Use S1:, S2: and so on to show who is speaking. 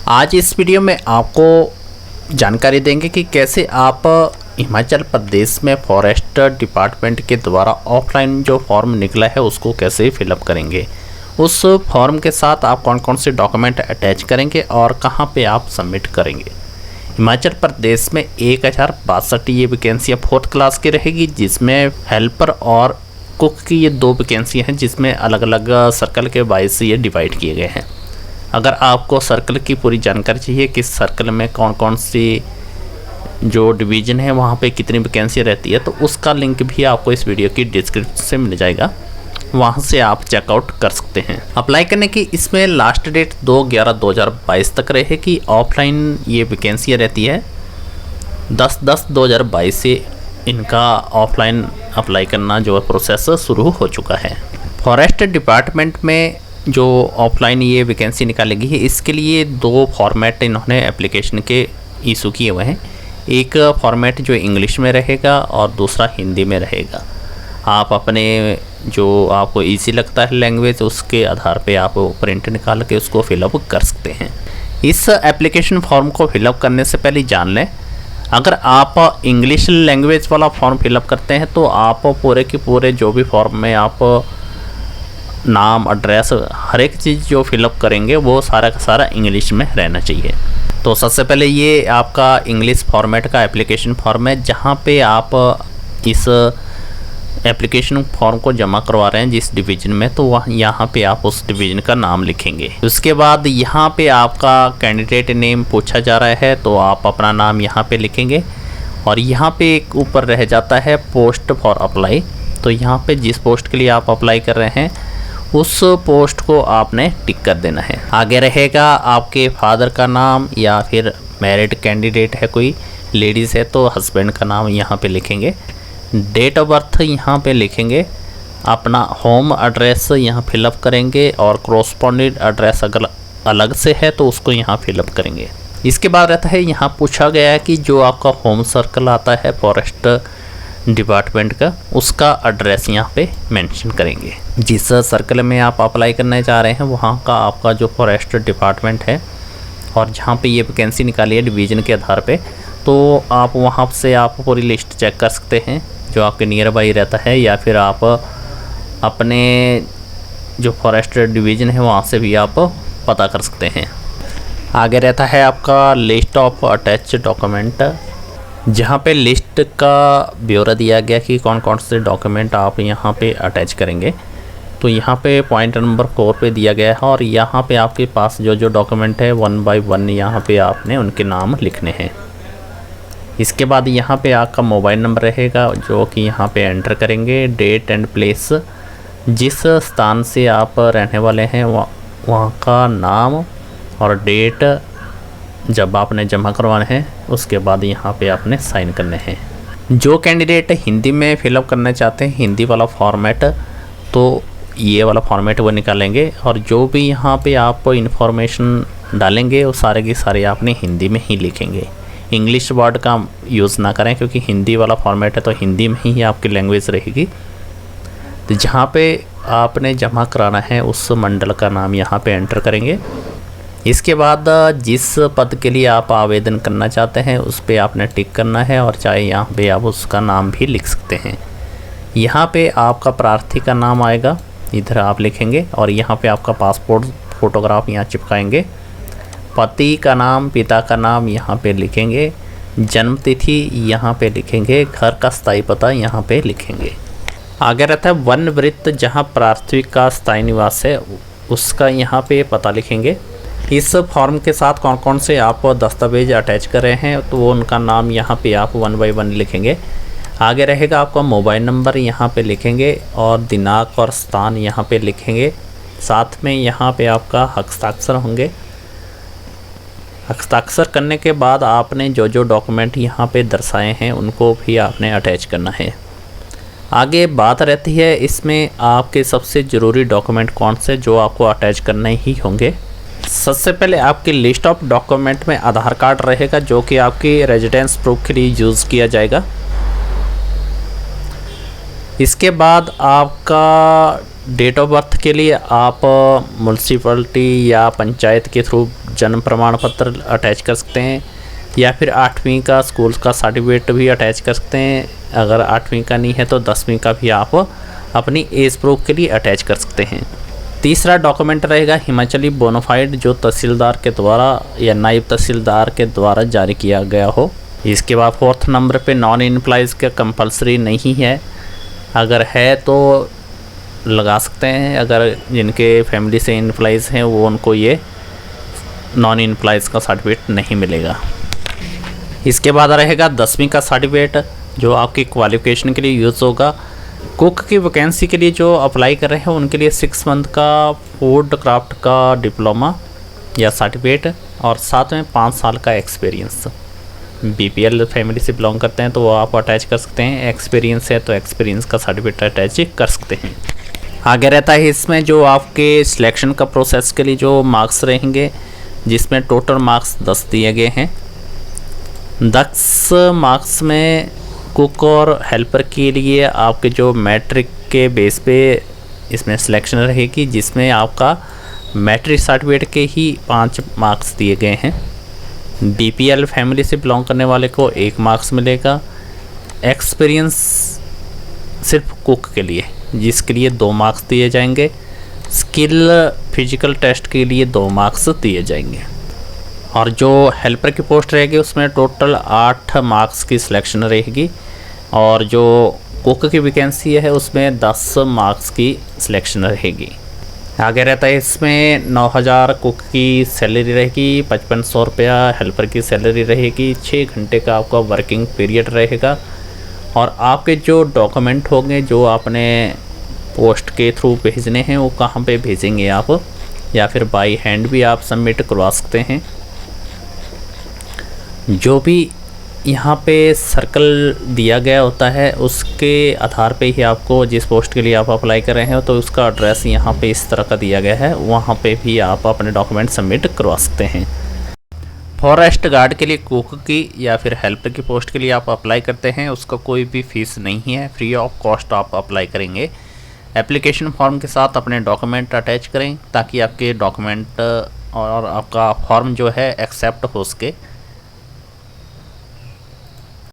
S1: आज इस वीडियो में आपको जानकारी देंगे कि कैसे आप हिमाचल प्रदेश में फॉरेस्ट डिपार्टमेंट के द्वारा ऑफलाइन जो फॉर्म निकला है उसको कैसे फिलअप करेंगे। उस फॉर्म के साथ आप कौन कौन से डॉक्यूमेंट अटैच करेंगे और कहां पे आप सबमिट करेंगे। हिमाचल प्रदेश में 1062 ये वैकेंसियाँ 4th क्लास की रहेगी, जिसमें हेल्पर और कुक की ये 2 वैकेंसियाँ हैं, जिसमें अलग अलग सर्कल के वाइज ये डिवाइड किए गए हैं। अगर आपको सर्कल की पूरी जानकारी चाहिए, किस सर्कल में कौन कौन सी जो डिवीज़न है वहाँ पे कितनी वैकेंसी रहती है, तो उसका लिंक भी आपको इस वीडियो की डिस्क्रिप्शन से मिल जाएगा, वहाँ से आप चेकआउट कर सकते हैं। अप्लाई करने की इसमें लास्ट डेट 2/11/2022 तक रहेगी। ऑफलाइन ये वैकेंसियाँ रहती है 10/10/2022 से इनका ऑफलाइन अप्लाई करना जो प्रोसेस शुरू हो चुका है। फॉरेस्ट डिपार्टमेंट में जो ऑफलाइन ये वैकेंसी निकालेगी है, इसके लिए 2 फॉर्मेट इन्होंने एप्लीकेशन के इशू किए हुए हैं। एक फॉर्मेट जो इंग्लिश में रहेगा और दूसरा हिंदी में रहेगा। आप अपने जो आपको इजी लगता है लैंग्वेज, उसके आधार पे आप प्रिंट निकाल के उसको फिलअप कर सकते हैं। इस एप्लीकेशन फॉर्म को फिलअप करने से पहले जान लें, अगर आप इंग्लिश लैंग्वेज वाला फॉर्म फिलअप करते हैं तो आप पूरे के पूरे जो भी फॉर्म में आप नाम, एड्रेस, हर एक चीज़ जो फिलअप करेंगे वो सारा का सारा इंग्लिश में रहना चाहिए। तो सबसे पहले ये आपका इंग्लिश फॉर्मेट का एप्लीकेशन फॉर्म है, जहाँ पे आप इस एप्लीकेशन फॉर्म को जमा करवा रहे हैं जिस डिवीज़न में, तो वह यहाँ पे आप उस डिवीज़न का नाम लिखेंगे। उसके बाद यहाँ पे आपका कैंडिडेट नेम पूछा जा रहा है, तो आप अपना नाम यहाँ पे लिखेंगे। और यहाँ पे एक ऊपर रह जाता है पोस्ट फॉर अप्लाई, तो यहाँ पे जिस पोस्ट के लिए आप अप्लाई कर रहे हैं उस पोस्ट को आपने टिक कर देना है। आगे रहेगा आपके फादर का नाम, या फिर मैरिड कैंडिडेट है कोई, लेडीज़ है तो हस्बैंड का नाम यहाँ पे लिखेंगे। डेट ऑफ बर्थ यहाँ पे लिखेंगे। अपना होम एड्रेस यहाँ फिलअप करेंगे, और कॉरस्पॉन्डेंट एड्रेस अगर अलग से है तो उसको यहाँ फिलअप करेंगे। इसके बाद रहता है, यहाँ पूछा गया है कि जो आपका होम सर्कल आता है फॉरेस्ट डिपार्टमेंट का, उसका एड्रेस यहाँ पे मेंशन करेंगे। जिस सर्कल में आप अप्लाई करने जा रहे हैं वहाँ का आपका जो फॉरेस्ट डिपार्टमेंट है, और जहाँ पे ये वैकेंसी निकाली है डिवीज़न के आधार पे, तो आप वहाँ से आप पूरी लिस्ट चेक कर सकते हैं जो आपके नियर बाई रहता है, या फिर आप अपने जो फॉरेस्ट डिवीज़न है वहाँ से भी आप पता कर सकते हैं। आगे रहता है आपका लिस्ट ऑफ अटैच डॉक्यूमेंट, जहाँ पे लिस्ट का ब्यौरा दिया गया कि कौन कौन से डॉक्यूमेंट आप यहाँ पे अटैच करेंगे। तो यहाँ पे पॉइंट नंबर 4 पे दिया गया है, और यहाँ पे आपके पास जो जो डॉक्यूमेंट है 1 by 1 यहाँ पे आपने उनके नाम लिखने हैं। इसके बाद यहाँ पे आपका मोबाइल नंबर रहेगा, जो कि यहाँ पे एंटर करेंगे। डेट एंड प्लेस, जिस स्थान से आप रहने वाले हैं वहाँ का नाम और डेट जब आपने जमा करवाने हैं, उसके बाद यहाँ पे आपने साइन करने हैं। जो कैंडिडेट हिंदी में फिलअप करना चाहते हैं हिंदी वाला फॉर्मेट, तो ये वाला फॉर्मेट वो निकालेंगे, और जो भी यहाँ पे आप इंफॉर्मेशन डालेंगे वो सारे के सारे आपने हिंदी में ही लिखेंगे। इंग्लिश वर्ड का यूज़ ना करें, क्योंकि हिंदी वाला फॉर्मेट है तो हिंदी में ही आपकी लैंग्वेज रहेगी। तो जहाँ पे आपने जमा कराना है उस मंडल का नाम यहाँ पे एंटर करेंगे। इसके बाद जिस पद के लिए आप आवेदन करना चाहते हैं उस पे आपने टिक करना है, और चाहे यहाँ पे आप उसका नाम भी लिख सकते हैं। यहाँ पे आपका प्रार्थी का नाम आएगा, इधर आप लिखेंगे, और यहाँ पे आपका पासपोर्ट फ़ोटोग्राफ यहाँ चिपकाएंगे। पति का नाम, पिता का नाम यहाँ पे लिखेंगे। जन्म तिथि यहाँ पे लिखेंगे। घर का स्थायी पता यहाँ पे लिखेंगे। आगे रहता है वन वृत्त, जहाँ प्रार्थी का स्थायी निवास है उसका यहाँ पे पता लिखेंगे। इस फॉर्म के साथ कौन कौन से आप दस्तावेज अटैच कर रहे हैं तो वो उनका नाम यहाँ पे आप 1 by 1 लिखेंगे। आगे रहेगा आपका मोबाइल नंबर यहाँ पे लिखेंगे, और दिनांक और स्थान यहाँ पे लिखेंगे। साथ में यहाँ पे आपका हस्ताक्षर होंगे। हस्ताक्षर करने के बाद आपने जो जो डॉक्यूमेंट यहाँ पे दर्शाए हैं उनको भी आपने अटैच करना है। आगे बात रहती है इसमें आपके सबसे ज़रूरी डॉक्यूमेंट कौन से जो आपको अटैच करने ही होंगे। सबसे पहले आपकी लिस्ट ऑफ डॉक्यूमेंट में आधार कार्ड रहेगा, जो कि आपकी रेजिडेंस प्रूफ के लिए यूज़ किया जाएगा। इसके बाद आपका डेट ऑफ बर्थ के लिए आप म्यूनसिपैलिटी या पंचायत के थ्रू जन्म प्रमाण पत्र अटैच कर सकते हैं, या फिर 8वीं का स्कूल का सर्टिफिकेट भी अटैच कर सकते हैं। अगर 8वीं का नहीं है तो 10वीं का भी आप अपनी एज प्रूफ के लिए अटैच कर सकते हैं। तीसरा डॉक्यूमेंट रहेगा हिमाचली बोनाफाइड, जो तहसीलदार के द्वारा या नायब तहसीलदार के द्वारा जारी किया गया हो। इसके बाद 4th नंबर पे नॉन एम्प्लॉइज़ का कंपलसरी नहीं है, अगर है तो लगा सकते हैं। अगर जिनके फैमिली से एम्प्लॉइज़ हैं वो उनको ये नॉन एम्प्लॉइज़ का सर्टिफिकेट नहीं मिलेगा। इसके बाद रहेगा 10वीं का सर्टिफिकेट, जो आपकी क्वालिफ़िकेशन के लिए यूज़ होगा। कुक की वैकेंसी के लिए जो अप्लाई कर रहे हैं उनके लिए 6 मंथ का फूड क्राफ्ट का डिप्लोमा या सर्टिफिकेट और साथ में 5 साल का एक्सपीरियंस। बीपीएल फैमिली से बिलोंग करते हैं तो वो आप अटैच कर सकते हैं, एक्सपीरियंस है तो एक्सपीरियंस का सर्टिफिकेट अटैच कर सकते हैं। आगे रहता है इसमें जो आपके सिलेक्शन का प्रोसेस के लिए जो मार्क्स रहेंगे, जिसमें टोटल मार्क्स 10 दिए गए हैं। 10 मार्क्स में कुक और हेल्पर के लिए आपके जो मैट्रिक के बेस पे इसमें सिलेक्शन रहेगी, जिसमें आपका मैट्रिक सर्टिफिकेट के ही 5 मार्क्स दिए गए हैं। बीपीएल फैमिली से बिलोंग करने वाले को 1 मार्क्स मिलेगा। एक्सपीरियंस सिर्फ कुक के लिए, जिसके लिए 2 मार्क्स दिए जाएंगे। स्किल फिजिकल टेस्ट के लिए 2 मार्क्स दिए जाएंगे। और जो हेल्पर की पोस्ट रहेगी उसमें टोटल 8 मार्क्स की सिलेक्शन रहेगी, और जो कुक की वैकेंसी है उसमें 10 मार्क्स की सिलेक्शन रहेगी। आगे रहता है इसमें 9000 कुक की सैलरी रहेगी, 5500 रुपया हेल्पर की सैलरी रहेगी, 6 घंटे का आपका वर्किंग पीरियड रहेगा। और आपके जो डॉक्यूमेंट होंगे जो आपने पोस्ट के थ्रू भेजने हैं वो कहाँ पे भेजेंगे आप, या फिर बाई हैंड भी आप सबमिट करवा सकते हैं। जो भी यहाँ पे सर्कल दिया गया होता है उसके आधार पे ही आपको, जिस पोस्ट के लिए आप अप्लाई कर रहे हैं तो उसका एड्रेस यहाँ पे इस तरह का दिया गया है, वहाँ पे भी आप अपने डॉक्यूमेंट सबमिट करवा सकते हैं। फॉरेस्ट गार्ड के लिए कुक की या फिर हेल्पर की पोस्ट के लिए आप अप्लाई करते हैं, उसका कोई भी फीस नहीं है, फ्री ऑफ कॉस्ट आप अप्लाई करेंगे। एप्लीकेशन फॉर्म के साथ अपने डॉक्यूमेंट अटैच करें ताकि आपके डॉक्यूमेंट और आपका फॉर्म जो है एक्सेप्ट हो सके।